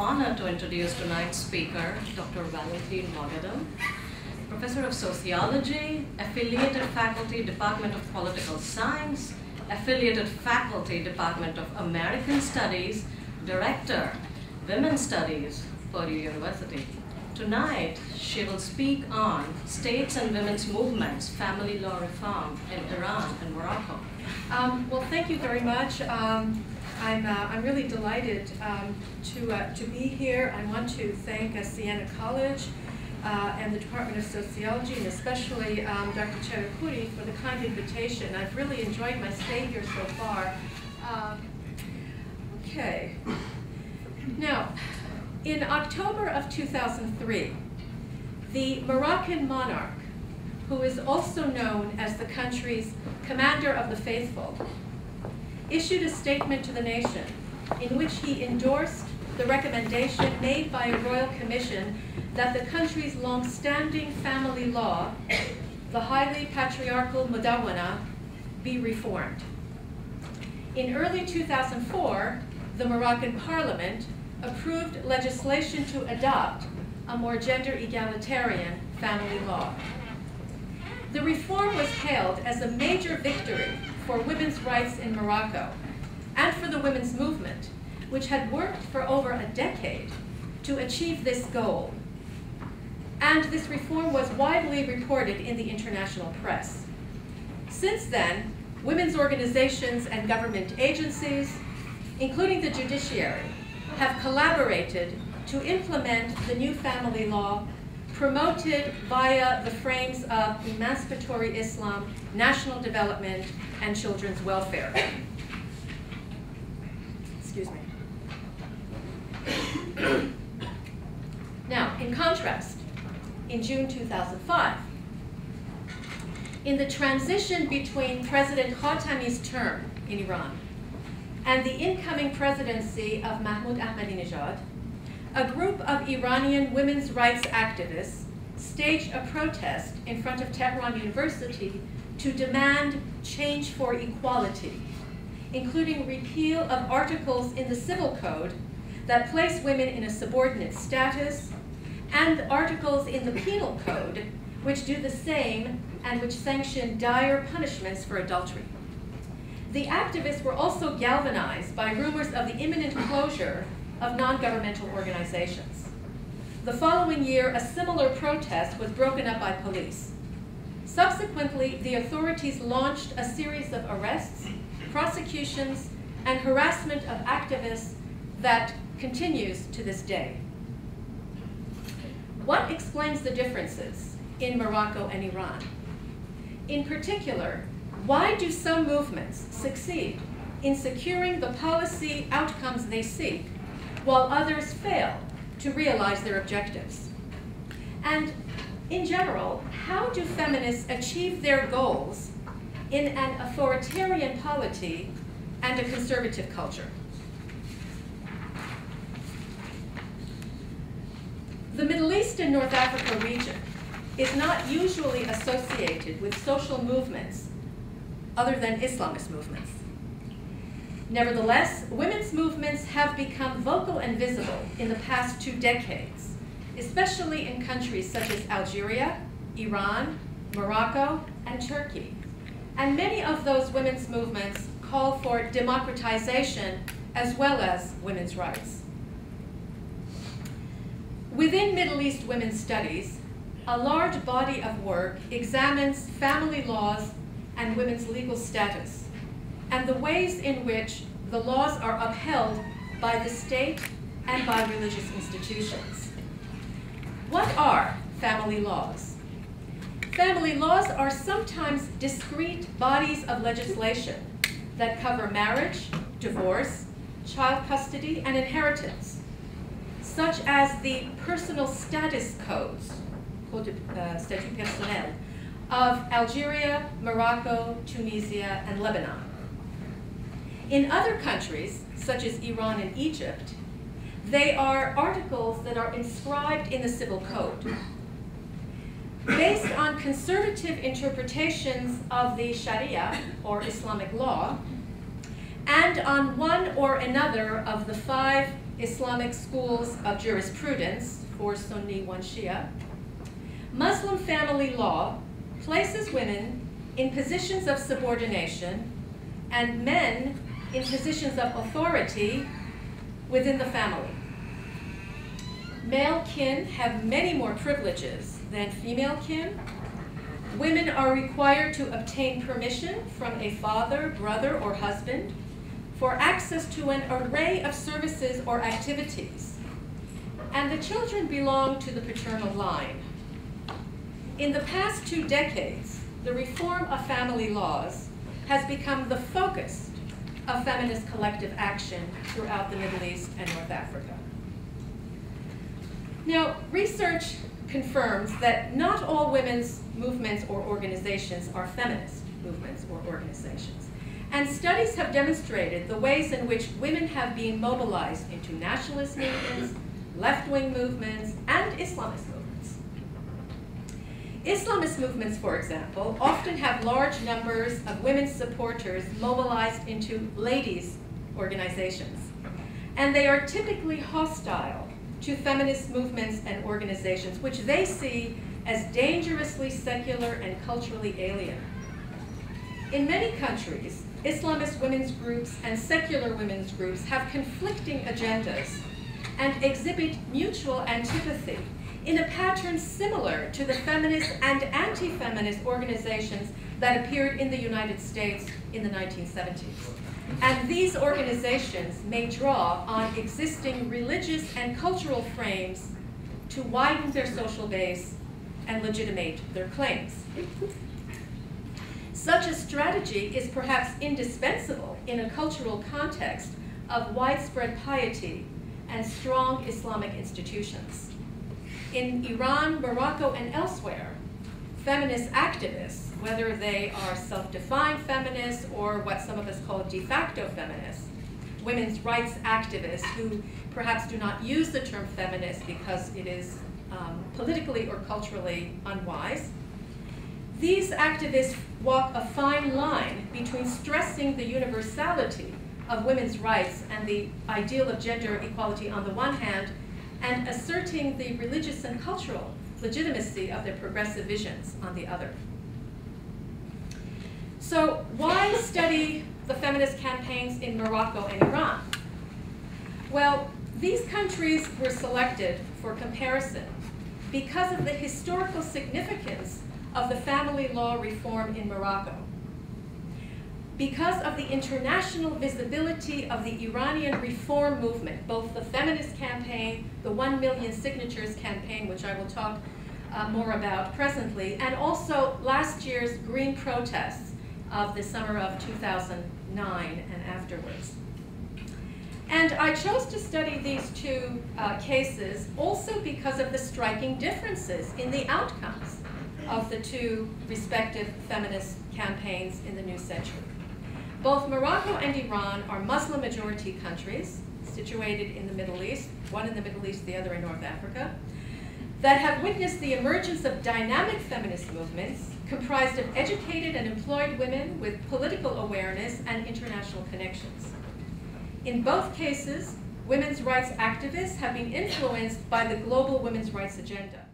honor to introduce tonight's speaker, Dr. Valentine Moghadam, Professor of Sociology, Affiliated Faculty, Department of Political Science, Affiliated Faculty, Department of American Studies, Director, Women's Studies, Purdue University. Tonight, she will speak on states and women's movements, family law reform in Iran and Morocco. Well, thank you very much. I'm really delighted to be here. I want to thank Siena College and the Department of Sociology, and especially Dr. Cherukuri for the kind invitation. I've really enjoyed my stay here so far. Okay. Now, in October of 2003, the Moroccan monarch, who is also known as the country's commander of the faithful, issued a statement to the nation in which he endorsed the recommendation made by a royal commission that the country's long-standing family law, the highly patriarchal Mudawana, be reformed. In early 2004, the Moroccan parliament approved legislation to adopt a more gender egalitarian family law. The reform was hailed as a major victory for women's rights in Morocco and for the women's movement, which had worked for over a decade to achieve this goal. And this reform was widely reported in the international press. Since then, women's organizations and government agencies, including the judiciary, have collaborated to implement the new family law promoted via the frames of emancipatory Islam, national development, and children's welfare. Excuse me. Now, in contrast, in June 2005, in the transition between President Khatami's term in Iran and the incoming presidency of Mahmoud Ahmadinejad, a group of Iranian women's rights activists staged a protest in front of Tehran University to demand change for equality, including repeal of articles in the Civil Code that place women in a subordinate status, and articles in the Penal Code which do the same and which sanction dire punishments for adultery. The activists were also galvanized by rumors of the imminent closure of non-governmental organizations. The following year, a similar protest was broken up by police. Subsequently, the authorities launched a series of arrests, prosecutions, and harassment of activists that continues to this day. What explains the differences in Morocco and Iran? In particular, why do some movements succeed in securing the policy outcomes they seek, while others fail to realize their objectives? And in general, how do feminists achieve their goals in an authoritarian polity and a conservative culture? The Middle East and North Africa region is not usually associated with social movements other than Islamist movements. Nevertheless, women's movements have become vocal and visible in the past 2 decades, especially in countries such as Algeria, Iran, Morocco, and Turkey. And many of those women's movements call for democratization as well as women's rights. Within Middle East women's studies, a large body of work examines family laws and women's legal status, and the ways in which the laws are upheld by the state and by religious institutions. What are family laws? Family laws are sometimes discrete bodies of legislation that cover marriage, divorce, child custody, and inheritance, such as the personal status codes, Code de Statut Personnel, of Algeria, Morocco, Tunisia, and Lebanon. In other countries, such as Iran and Egypt, they are articles that are inscribed in the Civil Code. Based on conservative interpretations of the Sharia, or Islamic law, and on one or another of the 5 Islamic schools of jurisprudence, 4 Sunni, 1 Shia, Muslim family law places women in positions of subordination and men in positions of authority within the family. Male kin have many more privileges than female kin. Women are required to obtain permission from a father, brother, or husband for access to an array of services or activities. And the children belong to the paternal line. In the past 2 decades, the reform of family laws has become the focus of feminist collective action throughout the Middle East and North Africa. Now, research confirms that not all women's movements or organizations are feminist movements or organizations. And studies have demonstrated the ways in which women have been mobilized into nationalist movements, left-wing movements, and Islamist movements. Islamist movements, for example, often have large numbers of women supporters mobilized into ladies' organizations. And they are typically hostile to feminist movements and organizations, which they see as dangerously secular and culturally alien. In many countries, Islamist women's groups and secular women's groups have conflicting agendas and exhibit mutual antipathy in a pattern similar to the feminist and anti-feminist organizations that appeared in the United States in the 1970s. And these organizations may draw on existing religious and cultural frames to widen their social base and legitimate their claims. Such a strategy is perhaps indispensable in a cultural context of widespread piety and strong Islamic institutions. In Iran, Morocco, and elsewhere, feminist activists, whether they are self-defined feminists or what some of us call de facto feminists, women's rights activists who perhaps do not use the term feminist because it is politically or culturally unwise, these activists walk a fine line between stressing the universality of women's rights and the ideal of gender equality on the one hand, and asserting the religious and cultural legitimacy of their progressive visions on the other. So why study the feminist campaigns in Morocco and Iran? Well, these countries were selected for comparison because of the historical significance of the family law reform in Morocco, because of the international visibility of the Iranian reform movement, both the feminist campaign, the 1 million signatures campaign, which I will talk more about presently, and also last year's green protests of the summer of 2009 and afterwards. And I chose to study these 2 cases also because of the striking differences in the outcomes of the 2 respective feminist campaigns in the new century. Both Morocco and Iran are Muslim-majority countries situated in the Middle East, one in the Middle East, the other in North Africa, that have witnessed the emergence of dynamic feminist movements comprised of educated and employed women with political awareness and international connections. In both cases, women's rights activists have been influenced by the global women's rights agenda.